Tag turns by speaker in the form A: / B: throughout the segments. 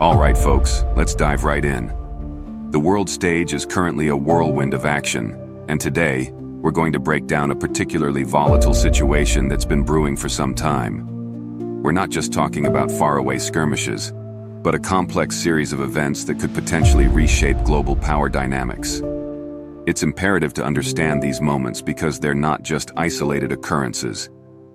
A: All right, folks, let's dive right in. The world stage is currently a whirlwind of action, and today, we're going to break down a particularly volatile situation that's been brewing for some time. We're not just talking about faraway skirmishes, but a complex series of events that could potentially reshape global power dynamics. It's imperative to understand these moments because they're not just isolated occurrences.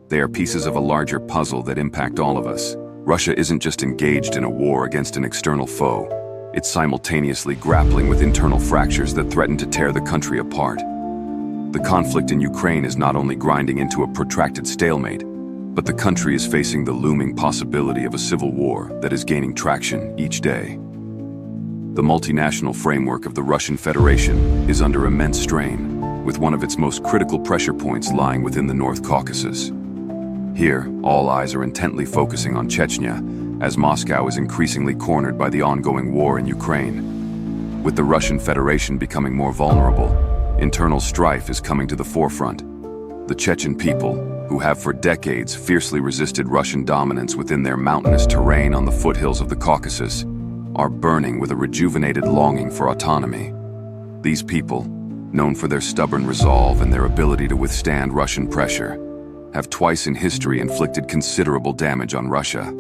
A: They are pieces of a larger puzzle that impact all of us. Russia isn't just engaged in a war against an external foe. It's simultaneously grappling with internal fractures that threaten to tear the country apart. The conflict in Ukraine is not only grinding into a protracted stalemate, but the country is facing the looming possibility of a civil war that is gaining traction each day. The multinational framework of the Russian Federation is under immense strain, with one of its most critical pressure points lying within the North Caucasus. Here, all eyes are intently focusing on Chechnya, as Moscow is increasingly cornered by the ongoing war in Ukraine. With the Russian Federation becoming more vulnerable, internal strife is coming to the forefront. The Chechen people, who have for decades fiercely resisted Russian dominance within their mountainous terrain on the foothills of the Caucasus, are burning with a rejuvenated longing for autonomy. These people, known for their stubborn resolve and their ability to withstand Russian pressure, have twice in history inflicted considerable damage on Russia.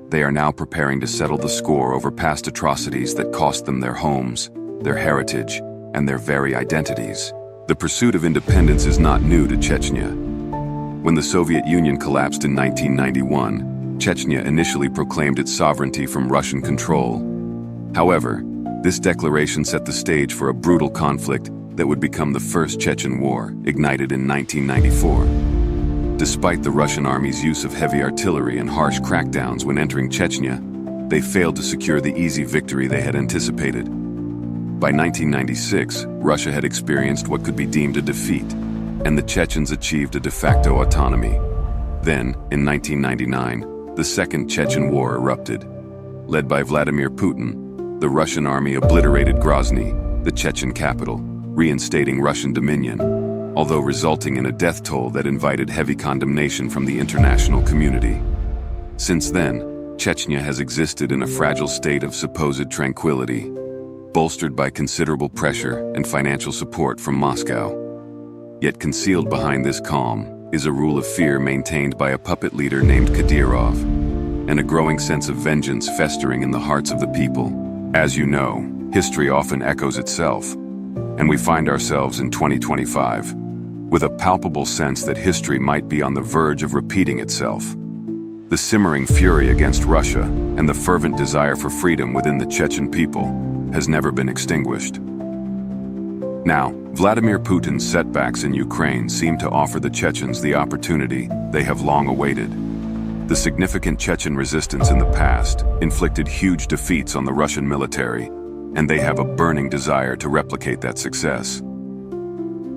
A: They are now preparing to settle the score over past atrocities that cost them their homes, their heritage, and their very identities. The pursuit of independence is not new to Chechnya. When the Soviet Union collapsed in 1991, Chechnya initially proclaimed its sovereignty from Russian control. However, this declaration set the stage for a brutal conflict that would become the First Chechen War, ignited in 1994. Despite the Russian army's use of heavy artillery and harsh crackdowns when entering Chechnya, they failed to secure the easy victory they had anticipated. By 1996, Russia had experienced what could be deemed a defeat, and the Chechens achieved a de facto autonomy. Then, in 1999, the Second Chechen War erupted. Led by Vladimir Putin, the Russian army obliterated Grozny, the Chechen capital, reinstating Russian dominion, although resulting in a death toll that invited heavy condemnation from the international community. Since then, Chechnya has existed in a fragile state of supposed tranquility, bolstered by considerable pressure and financial support from Moscow. Yet concealed behind this calm is a rule of fear maintained by a puppet leader named Kadyrov, and a growing sense of vengeance festering in the hearts of the people. As you know, history often echoes itself, and we find ourselves in 2025, with a palpable sense that history might be on the verge of repeating itself. The simmering fury against Russia and the fervent desire for freedom within the Chechen people has never been extinguished. Now, Vladimir Putin's setbacks in Ukraine seem to offer the Chechens the opportunity they have long awaited. The significant Chechen resistance in the past inflicted huge defeats on the Russian military, and they have a burning desire to replicate that success.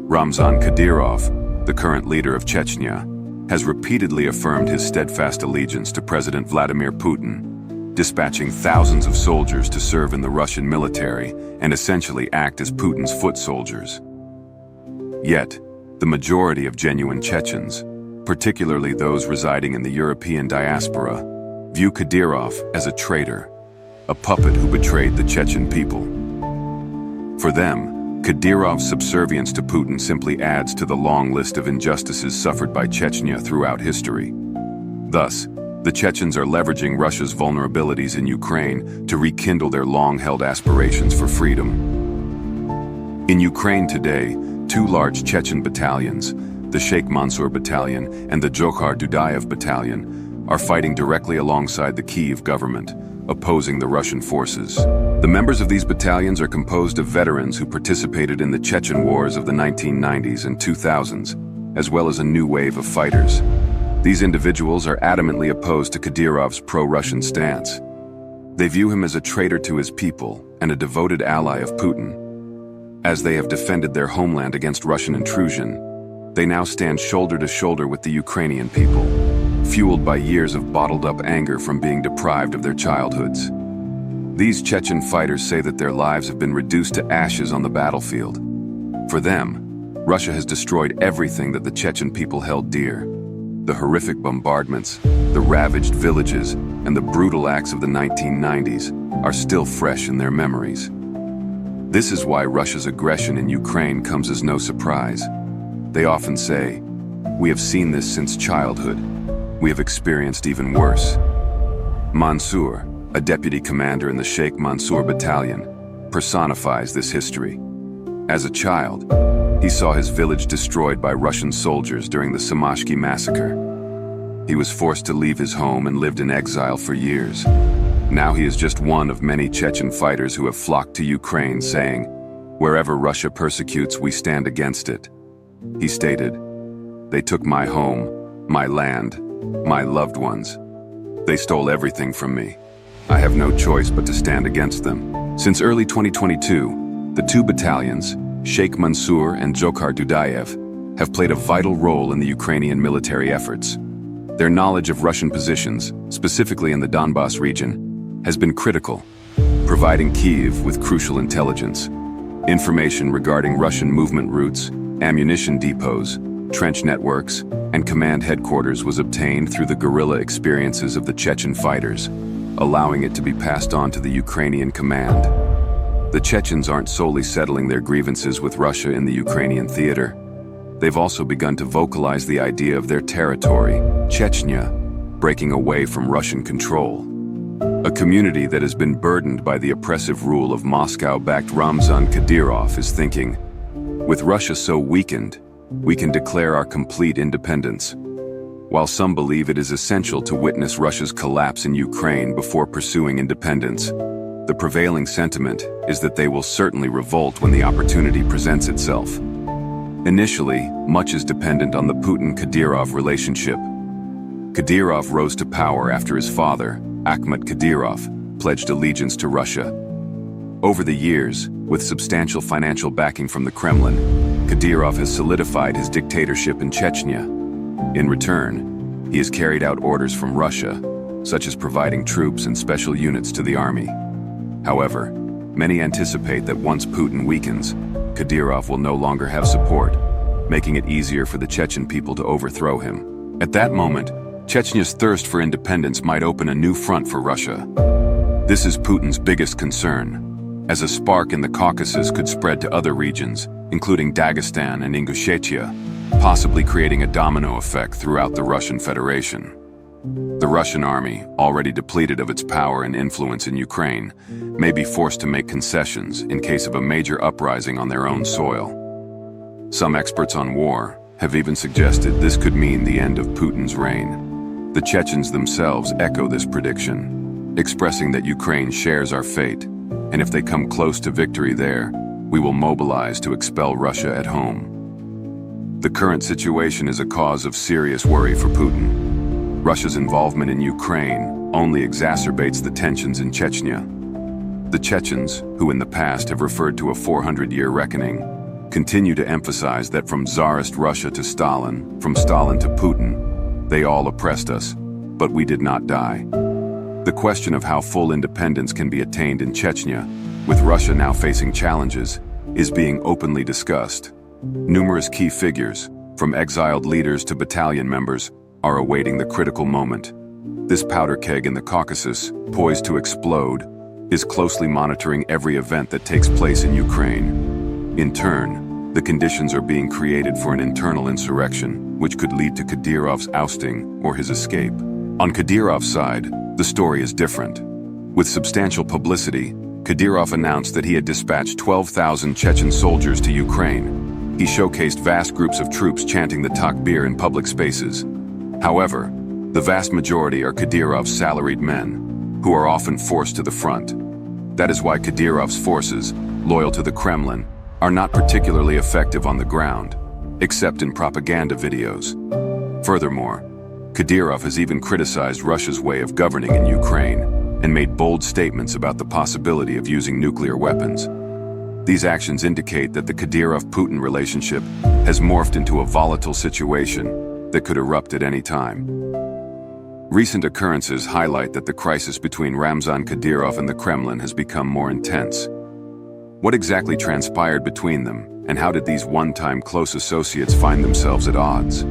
A: Ramzan Kadyrov, the current leader of Chechnya, has repeatedly affirmed his steadfast allegiance to President Vladimir Putin, dispatching thousands of soldiers to serve in the Russian military and essentially act as Putin's foot soldiers. Yet, the majority of genuine Chechens, particularly those residing in the European diaspora, view Kadyrov as a traitor, a puppet who betrayed the Chechen people. For them, Kadyrov's subservience to Putin simply adds to the long list of injustices suffered by Chechnya throughout history. Thus, the Chechens are leveraging Russia's vulnerabilities in Ukraine to rekindle their long-held aspirations for freedom. In Ukraine today, two large Chechen battalions, the Sheikh Mansour Battalion and the Dzokhar Dudayev Battalion, are fighting directly alongside the Kyiv government, opposing the Russian forces. The members of these battalions are composed of veterans who participated in the Chechen wars of the 1990s and 2000s, as well as a new wave of fighters. These individuals are adamantly opposed to Kadyrov's pro-Russian stance. They view him as a traitor to his people and a devoted ally of Putin. As they have defended their homeland against Russian intrusion, they now stand shoulder to shoulder with the Ukrainian people, fueled by years of bottled-up anger from being deprived of their childhoods. These Chechen fighters say that their lives have been reduced to ashes on the battlefield. For them, Russia has destroyed everything that the Chechen people held dear. The horrific bombardments, the ravaged villages, and the brutal acts of the 1990s are still fresh in their memories. This is why Russia's aggression in Ukraine comes as no surprise. They often say, "We have seen this since childhood. We have experienced even worse." Mansour, a deputy commander in the Sheikh Mansour battalion, personifies this history. As a child, he saw his village destroyed by Russian soldiers during the Samashki massacre. He was forced to leave his home and lived in exile for years. Now he is just one of many Chechen fighters who have flocked to Ukraine saying, "Wherever Russia persecutes, we stand against it." He stated, "They took my home, my land, my loved ones. They stole everything from me. I have no choice but to stand against them." Since early 2022, the two battalions, Sheikh Mansour and Dzhokhar Dudayev, have played a vital role in the Ukrainian military efforts. Their knowledge of Russian positions, specifically in the Donbas region, has been critical, providing Kyiv with crucial intelligence. Information regarding Russian movement routes, ammunition depots, trench networks, and command headquarters was obtained through the guerrilla experiences of the Chechen fighters, allowing it to be passed on to the Ukrainian command. The Chechens aren't solely settling their grievances with Russia in the Ukrainian theater. They've also begun to vocalize the idea of their territory, Chechnya, breaking away from Russian control. A community that has been burdened by the oppressive rule of Moscow-backed Ramzan Kadyrov is thinking, "With Russia so weakened, we can declare our complete independence." While some believe it is essential to witness Russia's collapse in Ukraine before pursuing independence, the prevailing sentiment is that they will certainly revolt when the opportunity presents itself. Initially, much is dependent on the Putin-Kadyrov relationship. Kadyrov rose to power after his father, Akhmat Kadyrov, pledged allegiance to Russia. Over the years, with substantial financial backing from the Kremlin, Kadyrov has solidified his dictatorship in Chechnya. In return, he has carried out orders from Russia, such as providing troops and special units to the army. However, many anticipate that once Putin weakens, Kadyrov will no longer have support, making it easier for the Chechen people to overthrow him. At that moment, Chechnya's thirst for independence might open a new front for Russia. This is Putin's biggest concern, as a spark in the Caucasus could spread to other regions, including Dagestan and Ingushetia, possibly creating a domino effect throughout the Russian Federation. The Russian army, already depleted of its power and influence in Ukraine, may be forced to make concessions in case of a major uprising on their own soil. Some experts on war have even suggested this could mean the end of Putin's reign. The Chechens themselves echo this prediction, expressing that Ukraine shares our fate, and if they come close to victory there, we will mobilize to expel Russia at home. The current situation is a cause of serious worry for Putin. Russia's involvement in Ukraine only exacerbates the tensions in Chechnya. The Chechens, who in the past have referred to a 400-year reckoning, continue to emphasize that from Tsarist Russia to Stalin, from Stalin to Putin, they all oppressed us, but we did not die. The question of how full independence can be attained in Chechnya, with Russia now facing challenges, is being openly discussed. Numerous key figures, from exiled leaders to battalion members, are awaiting the critical moment. This powder keg in the Caucasus, poised to explode, is closely monitoring every event that takes place in Ukraine. In turn, the conditions are being created for an internal insurrection, which could lead to Kadyrov's ousting or his escape. On Kadyrov's side, the story is different. With substantial publicity, Kadyrov announced that he had dispatched 12,000 Chechen soldiers to Ukraine. He showcased vast groups of troops chanting the takbir in public spaces. However, the vast majority are Kadyrov's salaried men, who are often forced to the front. That is why Kadyrov's forces, loyal to the Kremlin, are not particularly effective on the ground, except in propaganda videos. Furthermore, Kadyrov has even criticized Russia's way of governing in Ukraine and made bold statements about the possibility of using nuclear weapons. These actions indicate that the Kadyrov-Putin relationship has morphed into a volatile situation that could erupt at any time. Recent occurrences highlight that the crisis between Ramzan Kadyrov and the Kremlin has become more intense. What exactly transpired between them, and how did these one-time close associates find themselves at odds?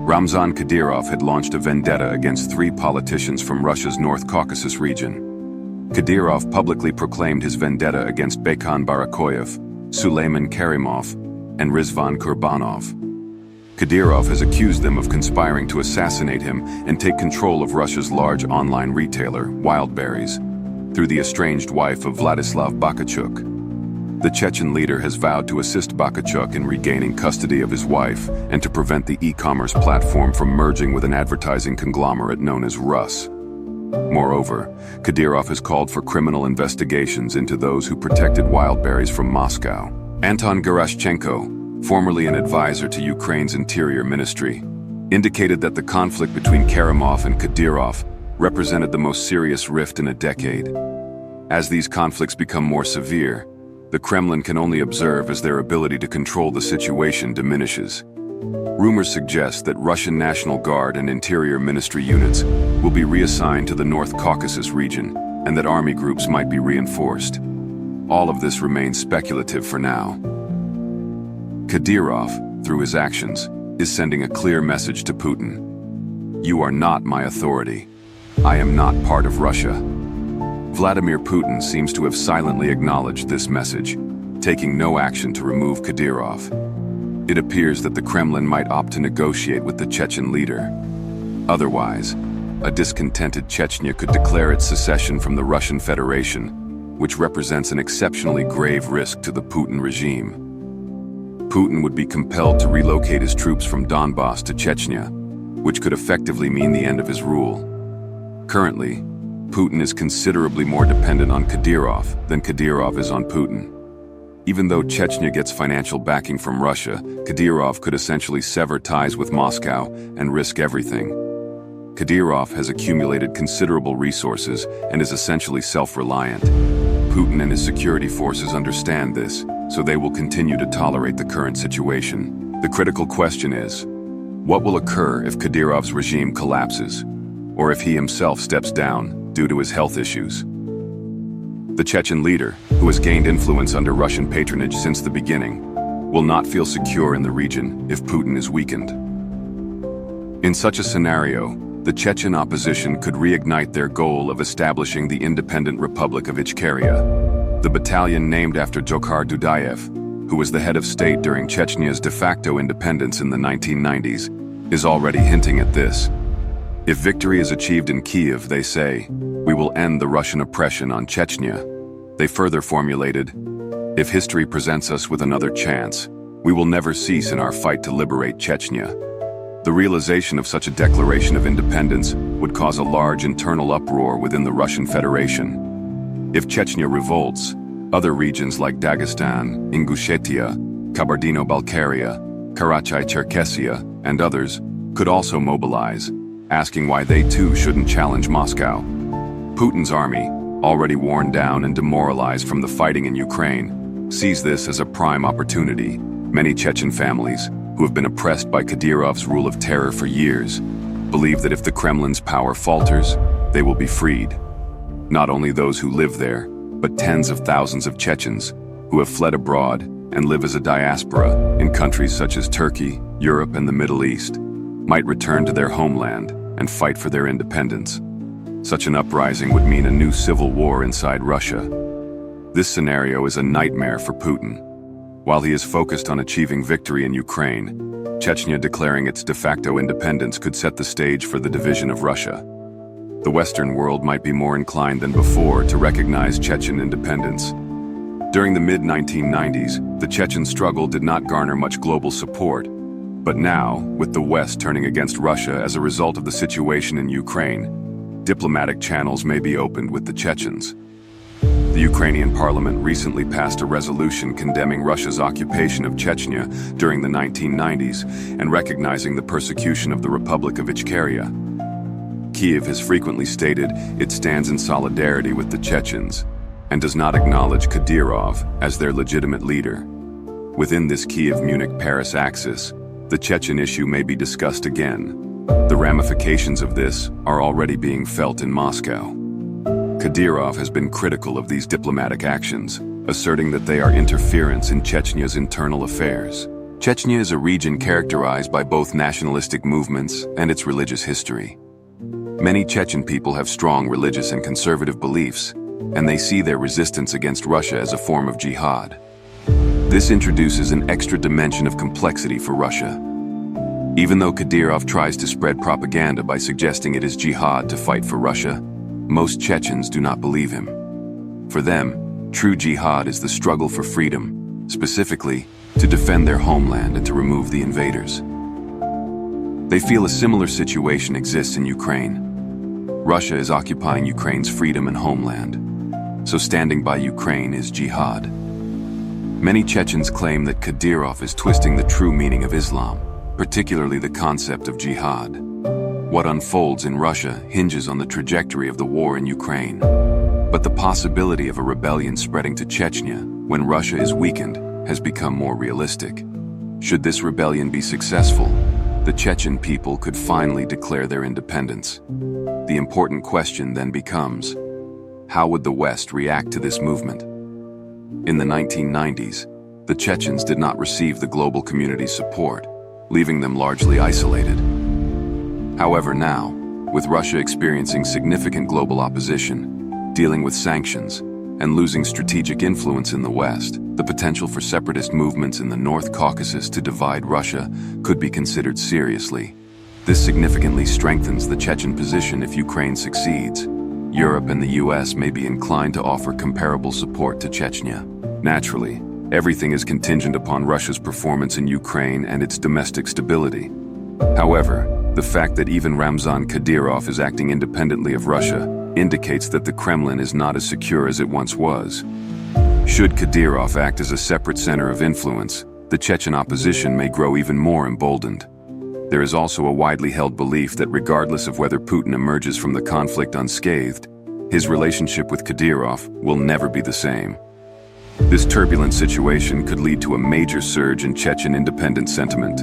A: Ramzan Kadyrov had launched a vendetta against 3 politicians from Russia's North Caucasus region. Kadyrov publicly proclaimed his vendetta against Bakan Barakoyev, Suleiman Karimov, and Rizvan Kurbanov. Kadyrov has accused them of conspiring to assassinate him and take control of Russia's large online retailer, Wildberries, through the estranged wife of Vladislav Bakachuk. The Chechen leader has vowed to assist Bakachuk in regaining custody of his wife and to prevent the e-commerce platform from merging with an advertising conglomerate known as Rus. Moreover, Kadyrov has called for criminal investigations into those who protected Wildberries from Moscow. Anton Gerashchenko, formerly an advisor to Ukraine's Interior Ministry, indicated that the conflict between Karimov and Kadyrov represented the most serious rift in a decade. As these conflicts become more severe, the Kremlin can only observe as their ability to control the situation diminishes. Rumors suggest that Russian National Guard and Interior Ministry units will be reassigned to the North Caucasus region and that army groups might be reinforced. All of this remains speculative for now. Kadyrov, through his actions, is sending a clear message to Putin. You are not my authority. I am not part of Russia. Vladimir Putin seems to have silently acknowledged this message, taking no action to remove Kadyrov. It appears that the Kremlin might opt to negotiate with the Chechen leader. Otherwise, a discontented Chechnya could declare its secession from the Russian Federation, which represents an exceptionally grave risk to the Putin regime. Putin would be compelled to relocate his troops from Donbass to Chechnya, which could effectively mean the end of his rule. Currently, Putin is considerably more dependent on Kadyrov than Kadyrov is on Putin. Even though Chechnya gets financial backing from Russia, Kadyrov could essentially sever ties with Moscow and risk everything. Kadyrov has accumulated considerable resources and is essentially self-reliant. Putin and his security forces understand this, so they will continue to tolerate the current situation. The critical question is, what will occur if Kadyrov's regime collapses, or if he himself steps down due to his health issues? The Chechen leader, who has gained influence under Russian patronage since the beginning, will not feel secure in the region if Putin is weakened. In such a scenario, the Chechen opposition could reignite their goal of establishing the independent Republic of Ichkeria. The battalion named after Djokhar Dudayev, who was the head of state during Chechnya's de facto independence in the 1990s, is already hinting at this. If victory is achieved in Kiev, they say, we will end the Russian oppression on Chechnya. They further formulated, if history presents us with another chance, we will never cease in our fight to liberate Chechnya. The realization of such a declaration of independence would cause a large internal uproar within the Russian Federation. If Chechnya revolts, other regions like Dagestan, Ingushetia, Kabardino-Balkaria, Karachay-Cherkessia, and others could also mobilize, asking why they too shouldn't challenge Moscow. Putin's army, already worn down and demoralized from the fighting in Ukraine, sees this as a prime opportunity. Many Chechen families, who have been oppressed by Kadyrov's rule of terror for years, believe that if the Kremlin's power falters, they will be freed. Not only those who live there, but tens of thousands of Chechens who have fled abroad and live as a diaspora in countries such as Turkey, Europe, and the Middle East, might return to their homeland and fight for their independence. Such an uprising would mean a new civil war inside Russia. This scenario is a nightmare for Putin. While he is focused on achieving victory in Ukraine, Chechnya declaring its de facto independence could set the stage for the division of Russia. The Western world might be more inclined than before to recognize Chechen independence. During the mid-1990s, the Chechen struggle did not garner much global support. But now, with the West turning against Russia as a result of the situation in Ukraine, diplomatic channels may be opened with the Chechens. The Ukrainian parliament recently passed a resolution condemning Russia's occupation of Chechnya during the 1990s and recognizing the persecution of the Republic of Ichkeria. Kiev has frequently stated it stands in solidarity with the Chechens and does not acknowledge Kadyrov as their legitimate leader. Within this Kiev-Munich-Paris axis, the Chechen issue may be discussed again. The ramifications of this are already being felt in Moscow. Kadyrov has been critical of these diplomatic actions, asserting that they are interference in Chechnya's internal affairs. Chechnya is a region characterized by both nationalistic movements and its religious history. Many Chechen people have strong religious and conservative beliefs, and they see their resistance against Russia as a form of jihad. This introduces an extra dimension of complexity for Russia. Even though Kadyrov tries to spread propaganda by suggesting it is jihad to fight for Russia, most Chechens do not believe him. For them, true jihad is the struggle for freedom, specifically to defend their homeland and to remove the invaders. They feel a similar situation exists in Ukraine. Russia is occupying Ukraine's freedom and homeland, so standing by Ukraine is jihad. Many Chechens claim that Kadyrov is twisting the true meaning of Islam, particularly the concept of jihad. What unfolds in Russia hinges on the trajectory of the war in Ukraine. But the possibility of a rebellion spreading to Chechnya, when Russia is weakened, has become more realistic. Should this rebellion be successful, the Chechen people could finally declare their independence. The important question then becomes, how would the West react to this movement? In the 1990s, the Chechens did not receive the global community's support, leaving them largely isolated. However, now, with Russia experiencing significant global opposition, dealing with sanctions, and losing strategic influence in the West, the potential for separatist movements in the North Caucasus to divide Russia could be considered seriously. This significantly strengthens the Chechen position if Ukraine succeeds. Europe and the US may be inclined to offer comparable support to Chechnya. Naturally, everything is contingent upon Russia's performance in Ukraine and its domestic stability. However, the fact that even Ramzan Kadyrov is acting independently of Russia indicates that the Kremlin is not as secure as it once was. Should Kadyrov act as a separate center of influence, the Chechen opposition may grow even more emboldened. There is also a widely held belief that regardless of whether Putin emerges from the conflict unscathed, his relationship with Kadyrov will never be the same. This turbulent situation could lead to a major surge in Chechen independent sentiment.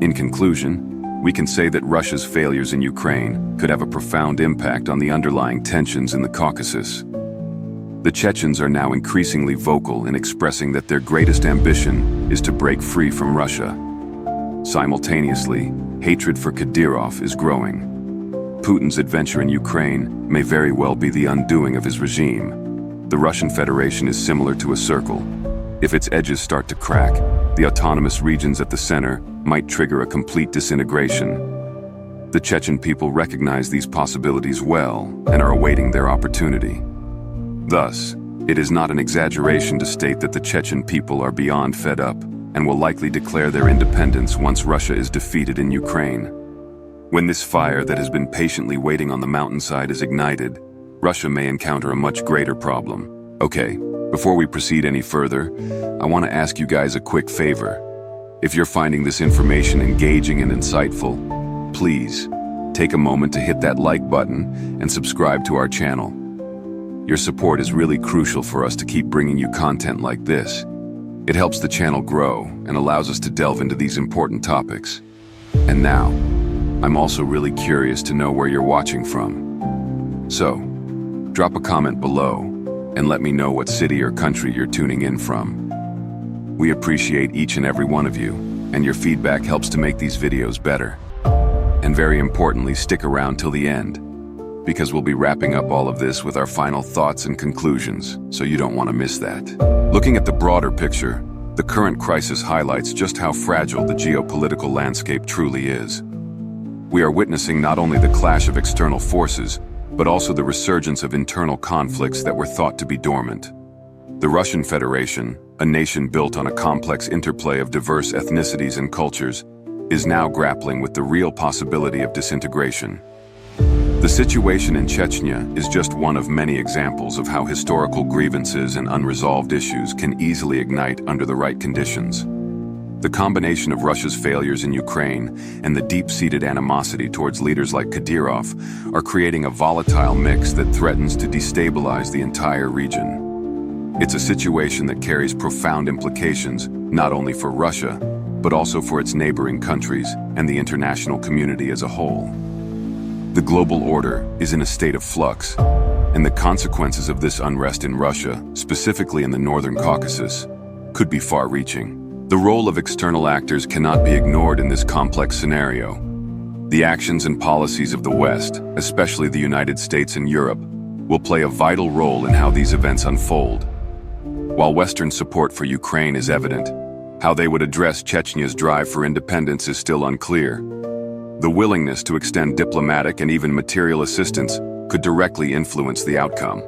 A: In conclusion, we can say that Russia's failures in Ukraine could have a profound impact on the underlying tensions in the Caucasus. The Chechens are now increasingly vocal in expressing that their greatest ambition is to break free from Russia. Simultaneously, hatred for Kadyrov is growing. Putin's adventure in Ukraine may very well be the undoing of his regime. The Russian Federation is similar to a circle. If its edges start to crack, the autonomous regions at the center might trigger a complete disintegration. The Chechen people recognize these possibilities well and are awaiting their opportunity. Thus, it is not an exaggeration to state that the Chechen people are beyond fed up and will likely declare their independence once Russia is defeated in Ukraine. When this fire that has been patiently waiting on the mountainside is ignited, Russia may encounter a much greater problem. Okay, before we proceed any further, I want to ask you guys a quick favor. If you're finding this information engaging and insightful, please take a moment to hit that like button and subscribe to our channel. Your support is really crucial for us to keep bringing you content like this. It helps the channel grow and allows us to delve into these important topics. And now, I'm also really curious to know where you're watching from. So, drop a comment below and let me know what city or country you're tuning in from. We appreciate each and every one of you, and your feedback helps to make these videos better. And very importantly, stick around till the end, because we'll be wrapping up all of this with our final thoughts and conclusions, so you don't want to miss that. Looking at the broader picture, the current crisis highlights just how fragile the geopolitical landscape truly is. We are witnessing not only the clash of external forces, but also the resurgence of internal conflicts that were thought to be dormant. The Russian Federation, a nation built on a complex interplay of diverse ethnicities and cultures, is now grappling with the real possibility of disintegration. The situation in Chechnya is just one of many examples of how historical grievances and unresolved issues can easily ignite under the right conditions. The combination of Russia's failures in Ukraine and the deep-seated animosity towards leaders like Kadyrov are creating a volatile mix that threatens to destabilize the entire region. It's a situation that carries profound implications not only for Russia, but also for its neighboring countries and the international community as a whole. The global order is in a state of flux, and the consequences of this unrest in Russia, specifically in the Northern Caucasus, could be far-reaching. The role of external actors cannot be ignored in this complex scenario. The actions and policies of the West, especially the United States and Europe, will play a vital role in how these events unfold. While Western support for Ukraine is evident, how they would address Chechnya's drive for independence is still unclear. The willingness to extend diplomatic and even material assistance could directly influence the outcome.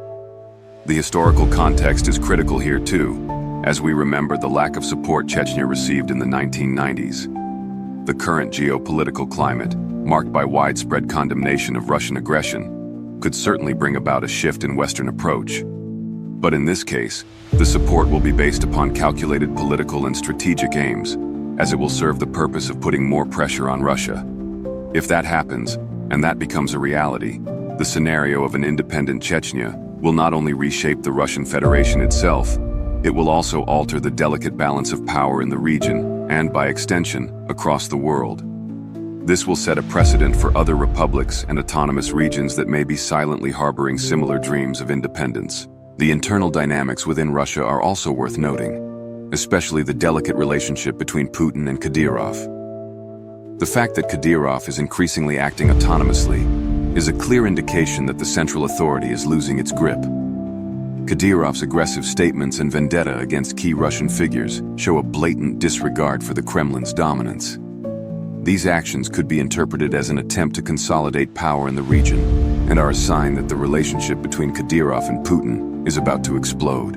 A: The historical context is critical here too, as we remember the lack of support Chechnya received in the 1990s. The current geopolitical climate, marked by widespread condemnation of Russian aggression, could certainly bring about a shift in Western approach. But in this case, the support will be based upon calculated political and strategic aims, as it will serve the purpose of putting more pressure on Russia. If that happens, and that becomes a reality, the scenario of an independent Chechnya will not only reshape the Russian Federation itself, it will also alter the delicate balance of power in the region and, by extension, across the world. This will set a precedent for other republics and autonomous regions that may be silently harboring similar dreams of independence. The internal dynamics within Russia are also worth noting, especially the delicate relationship between Putin and Kadyrov. The fact that Kadyrov is increasingly acting autonomously is a clear indication that the central authority is losing its grip. Kadyrov's aggressive statements and vendetta against key Russian figures show a blatant disregard for the Kremlin's dominance. These actions could be interpreted as an attempt to consolidate power in the region and are a sign that the relationship between Kadyrov and Putin is about to explode.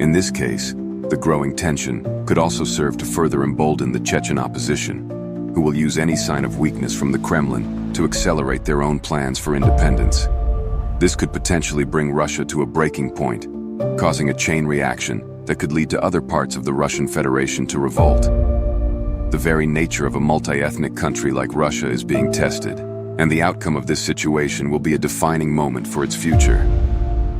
A: In this case, the growing tension could also serve to further embolden the Chechen opposition, who will use any sign of weakness from the Kremlin to accelerate their own plans for independence. This could potentially bring Russia to a breaking point, causing a chain reaction that could lead to other parts of the Russian Federation to revolt. The very nature of a multi-ethnic country like Russia is being tested, and the outcome of this situation will be a defining moment for its future.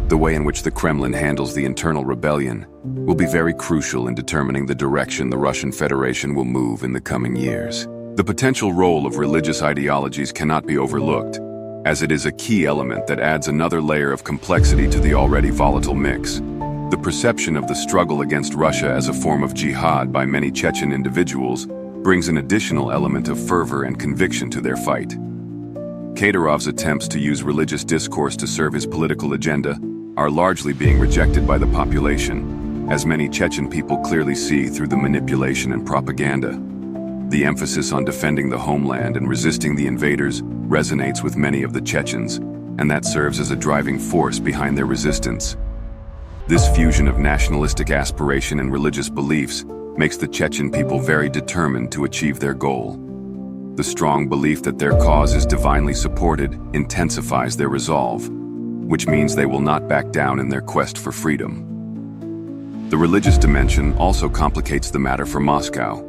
A: The way in which the Kremlin handles the internal rebellion will be very crucial in determining the direction the Russian Federation will move in the coming years. The potential role of religious ideologies cannot be overlooked, as it is a key element that adds another layer of complexity to the already volatile mix. The perception of the struggle against Russia as a form of jihad by many Chechen individuals brings an additional element of fervor and conviction to their fight. Kadyrov's attempts to use religious discourse to serve his political agenda are largely being rejected by the population, as many Chechen people clearly see through the manipulation and propaganda. The emphasis on defending the homeland and resisting the invaders resonates with many of the Chechens, and that serves as a driving force behind their resistance. This fusion of nationalistic aspiration and religious beliefs makes the Chechen people very determined to achieve their goal. The strong belief that their cause is divinely supported intensifies their resolve, which means they will not back down in their quest for freedom. The religious dimension also complicates the matter for Moscow,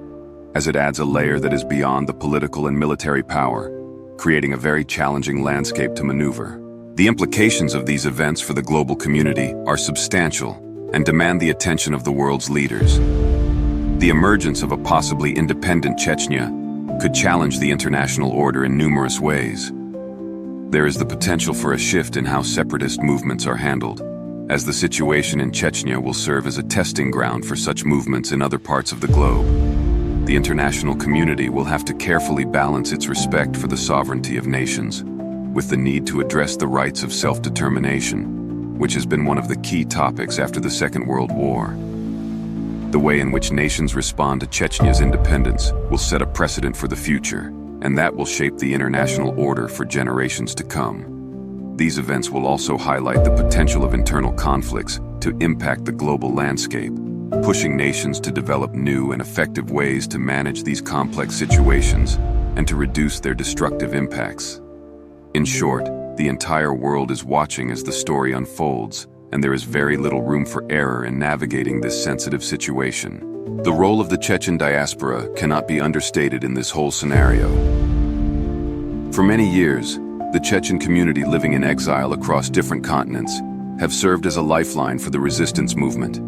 A: as it adds a layer that is beyond the political and military power, creating a very challenging landscape to maneuver. The implications of these events for the global community are substantial and demand the attention of the world's leaders. The emergence of a possibly independent Chechnya could challenge the international order in numerous ways. There is the potential for a shift in how separatist movements are handled, as the situation in Chechnya will serve as a testing ground for such movements in other parts of the globe. The international community will have to carefully balance its respect for the sovereignty of nations with the need to address the rights of self-determination, which has been one of the key topics after the Second World War. The way in which nations respond to Chechnya's independence will set a precedent for the future, and that will shape the international order for generations to come. These events will also highlight the potential of internal conflicts to impact the global landscape, pushing nations to develop new and effective ways to manage these complex situations and to reduce their destructive impacts. In short, the entire world is watching as the story unfolds, and there is very little room for error in navigating this sensitive situation. The role of the Chechen diaspora cannot be understated in this whole scenario. For many years, the Chechen community living in exile across different continents have served as a lifeline for the resistance movement.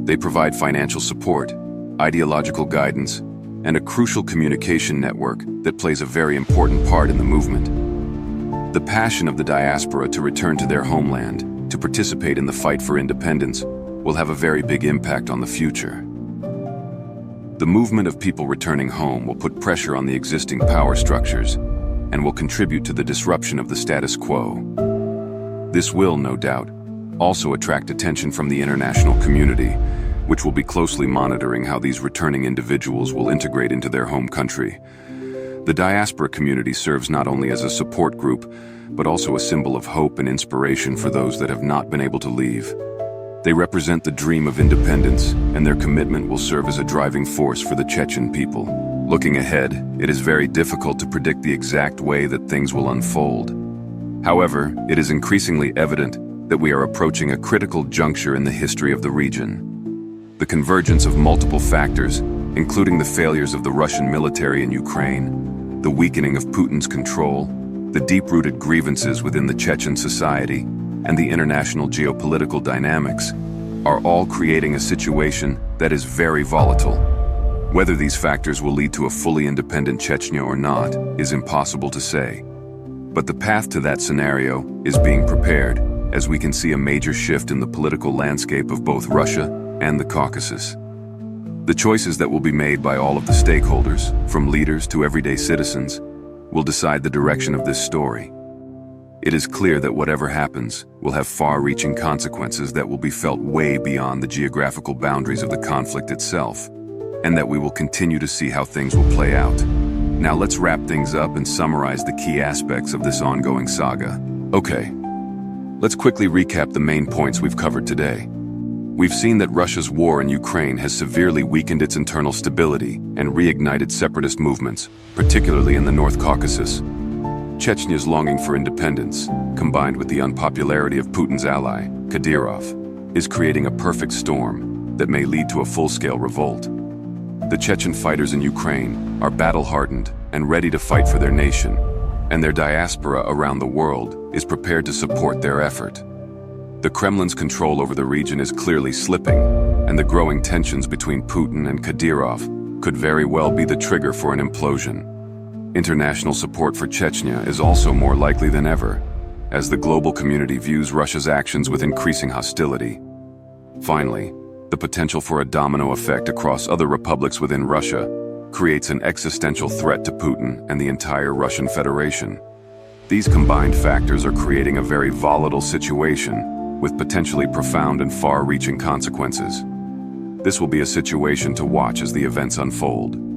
A: They provide financial support, ideological guidance, and a crucial communication network that plays a very important part in the movement. The passion of the diaspora to return to their homeland, to participate in the fight for independence, will have a very big impact on the future. The movement of people returning home will put pressure on the existing power structures and will contribute to the disruption of the status quo. This will, no doubt, also attract attention from the international community, which will be closely monitoring how these returning individuals will integrate into their home country. The diaspora community serves not only as a support group, but also a symbol of hope and inspiration for those that have not been able to leave. They represent the dream of independence, and their commitment will serve as a driving force for the Chechen people. Looking ahead, it is very difficult to predict the exact way that things will unfold. However, it is increasingly evident that we are approaching a critical juncture in the history of the region. The convergence of multiple factors, including the failures of the Russian military in Ukraine, the weakening of Putin's control, the deep-rooted grievances within the Chechen society, and the international geopolitical dynamics, are all creating a situation that is very volatile. Whether these factors will lead to a fully independent Chechnya or not is impossible to say. But the path to that scenario is being prepared, as we can see a major shift in the political landscape of both Russia and the Caucasus. The choices that will be made by all of the stakeholders, from leaders to everyday citizens, will decide the direction of this story. It is clear that whatever happens will have far-reaching consequences that will be felt way beyond the geographical boundaries of the conflict itself, and that we will continue to see how things will play out. Now let's wrap things up and summarize the key aspects of this ongoing saga. Okay, let's quickly recap the main points we've covered today. We've seen that Russia's war in Ukraine has severely weakened its internal stability and reignited separatist movements, particularly in the North Caucasus. Chechnya's longing for independence, combined with the unpopularity of Putin's ally, Kadyrov, is creating a perfect storm that may lead to a full-scale revolt. The Chechen fighters in Ukraine are battle-hardened and ready to fight for their nation, and their diaspora around the world is prepared to support their effort. The Kremlin's control over the region is clearly slipping, and the growing tensions between Putin and Kadyrov could very well be the trigger for an implosion. International support for Chechnya is also more likely than ever, as the global community views Russia's actions with increasing hostility. Finally, the potential for a domino effect across other republics within Russia creates an existential threat to Putin and the entire Russian Federation. These combined factors are creating a very volatile situation with potentially profound and far-reaching consequences. This will be a situation to watch as the events unfold.